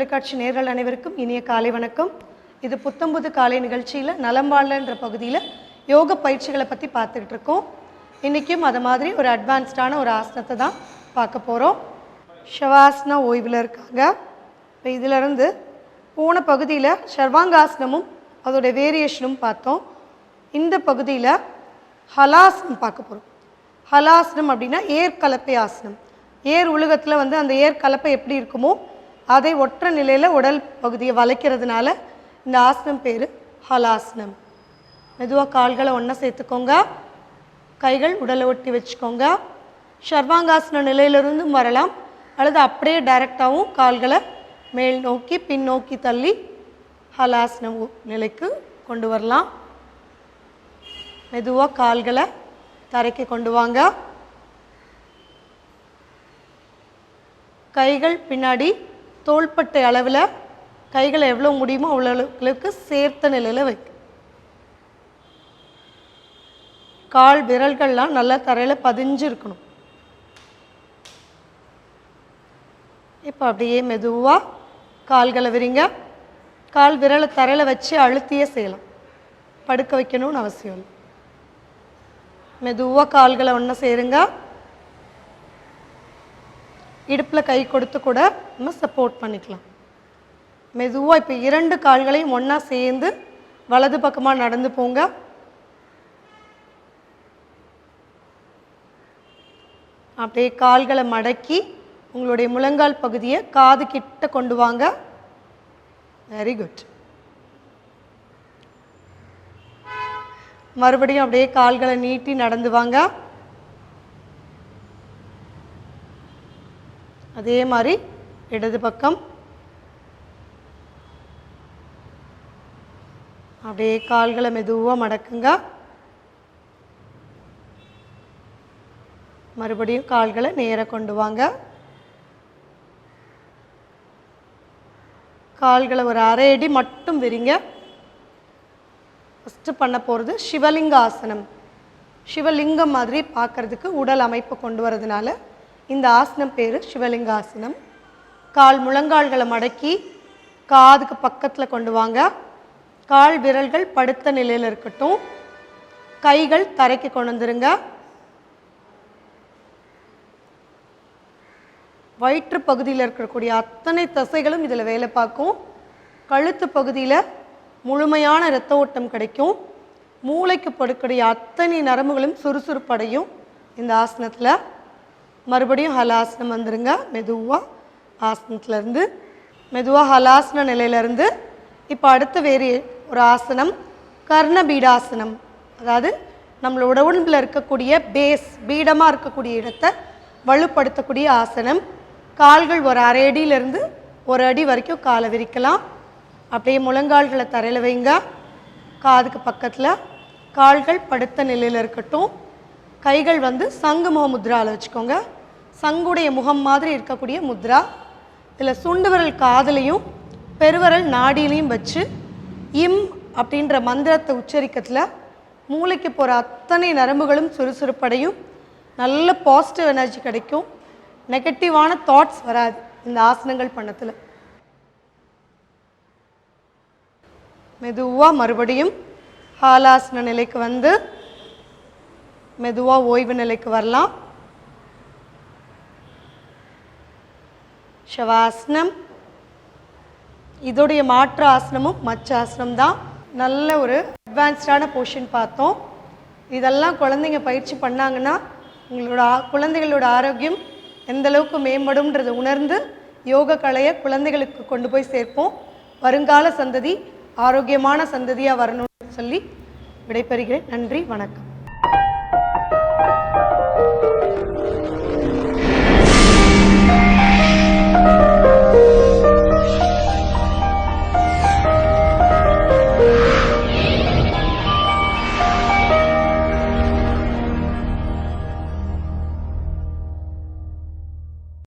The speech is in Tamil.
தொலைக்காட்சி நேயர்கள் அனைவருக்கும் இனிய காலை வணக்கம். இது புத்தம்புது காலை நிகழ்ச்சியில் நலம் வாழன்ற பகுதியில் யோக பயிற்சிகளை பற்றி பார்த்துக்கிட்டு இருக்கோம். இன்றைக்கும் அது மாதிரி ஒரு அட்வான்ஸ்டான ஒரு ஆசனத்தை தான் பார்க்க போகிறோம். ஷவாசனா ஓய்வில் இருக்காங்க. இப்போ இதிலிருந்து போன பகுதியில் சர்வாங்காசனமும் அதோடைய வேரியேஷனும் பார்த்தோம். இந்த பகுதியில் ஹலாசனம் பார்க்க போகிறோம். ஹலாசனம் அப்படின்னா ஏர் கலப்பை ஆசனம். ஏர் உலகத்தில் அந்த ஏர் கலப்பை எப்படி இருக்குமோ அதை ஒற்ற நிலையில் உடல் பகுதியை வளைக்கிறதுனால இந்த ஆசனம் பேர் ஹலாசனம். மெதுவாக கால்களை ஒன்றா சேர்த்துக்கோங்க. கைகள் உடலை ஒட்டி வச்சுக்கோங்க. சர்வாங்காசன நிலையிலிருந்து வரலாம், அல்லது அப்படியே டைரெக்டாகவும் கால்களை மேல் நோக்கி பின்னோக்கி தள்ளி ஹலாசனம் நிலைக்கு கொண்டு வரலாம். மெதுவாக கால்களை தரைக்கு கொண்டு வாங்க. கைகள் பின்னாடி தோள்பட்டை அளவில் கைகளை எவ்வளோ முடியுமோ அவ்வளோ அளவுக்கு சேர்த்த நிலையில் வைக்க. கால் விரல்கள்லாம் நல்லா தரையில் பதிஞ்சு இருக்கணும். இப்போ அப்படியே மெதுவாக கால்களை விரிங்க. கால் விரலை தரையில் வச்சு அழுத்தியே செய்யலாம், படுக்க வைக்கணும்னு அவசியம் இல்லை. மெதுவாக கால்களை ஒன்றா சேருங்க. இடுப்பில் கை கொடுத்து கூட நம்ம சப்போர்ட் பண்ணிக்கலாம். மெதுவாக இப்போ இரண்டு கால்களையும் ஒன்றா சேர்ந்து வலது பக்கமாக நடந்து போங்க. அப்படியே கால்களை மடக்கி உங்களுடைய முழங்கால் பகுதியை காது கிட்ட கொண்டு வாங்க. Very good. மறுபடியும் அப்படியே கால்களை நீட்டி நடந்து வாங்க. அதே மாதிரி இடது பக்கம் அப்படியே கால்களை மெதுவாக மடக்குங்க. மறுபடியும் கால்களை நேராக கொண்டு வாங்க. கால்களை ஒரு அரை அடி மட்டும் விரிங்க. ஃபஸ்ட்டு பண்ண போகிறது சிவலிங்க ஆசனம். சிவலிங்கம் மாதிரி பார்க்குறதுக்கு உடல் அமைப்பு கொண்டு வரதுனால இந்த ஆசனம் பேர் சிவலிங்க ஆசனம். கால் முழங்கால்களை மடக்கி காதுக்கு பக்கத்தில் கொண்டு வாங்க. கால் விரல்கள் படுத்த நிலையில் இருக்கட்டும். கைகள் தரைக்கு கொண்டு வந்துருங்க. வயிற்று பகுதியில் இருக்கக்கூடிய அத்தனை தசைகளும் இதில் வேலை பார்க்கும். கழுத்து பகுதியில் முழுமையான இரத்த ஓட்டம் கிடைக்கும். மூளைக்கு படுக்கூடிய அத்தனை நரம்புகளும் சுறுசுறுப்படையும் இந்த ஆசனத்தில். மறுபடியும் ஹலாசனம் வந்துருங்க. மெதுவாக ஆசனத்துலேருந்து மெதுவாக ஹலாசன நிலையிலேருந்து இப்போ அடுத்த வேறு ஒரு ஆசனம் கர்ணபீடாசனம். அதாவது நம்மளோட உடம்பில் இருக்கக்கூடிய பேஸ், பீடமாக இருக்கக்கூடிய இடத்தை வலுப்படுத்தக்கூடிய ஆசனம். கால்கள் ஒரு அரை அடியிலேருந்து ஒரு அடி வரைக்கும் காலை விரிக்கலாம். அப்படியே முழங்கால்களை தரையில் வைங்க. காதுக்கு பக்கத்தில் கால்கள் படுத்த நிலையில் இருக்கட்டும். கைகள் சங்குமுக முத்ராவில் வச்சுக்கோங்க. சங்குடைய முகம் மாதிரி இருக்கக்கூடிய முத்ரா. இதில் சுண்டு விரல் காதலையும் பெருவரல் நாடியிலையும் வச்சு இம் அப்படின்ற மந்திரத்தை உச்சரிக்கிறதுல மூளைக்கு போகிற அத்தனை நரம்புகளும் சுறுசுறுப்படையும். நல்ல பாசிட்டிவ் எனர்ஜி கிடைக்கும். நெகட்டிவான தாட்ஸ் வராது இந்த ஆசனங்கள் பண்ணத்தில். மெதுவாக மறுபடியும் ஹாலாசன நிலைக்கு மெதுவாக ஓய்வு நிலைக்கு வரலாம். ஷவாசனம். இதோடைய மாற்று ஆசனமும் மச்சாசனம் தான். நல்ல ஒரு அட்வான்ஸ்டான போர்ஷன் பார்த்தோம். இதெல்லாம் குழந்தைங்க பயிற்சி பண்ணாங்கன்னா குழந்தைகளோட ஆரோக்கியம் எந்த அளவுக்கு மேம்படும்ன்றதை உணர்ந்து யோக கலையை குழந்தைகளுக்கு கொண்டு போய் சேர்ப்போம். வருங்கால சந்ததி ஆரோக்கியமான சந்ததியாக வரணும்னு சொல்லி விடைபெறுகிறேன். நன்றி, வணக்கம்.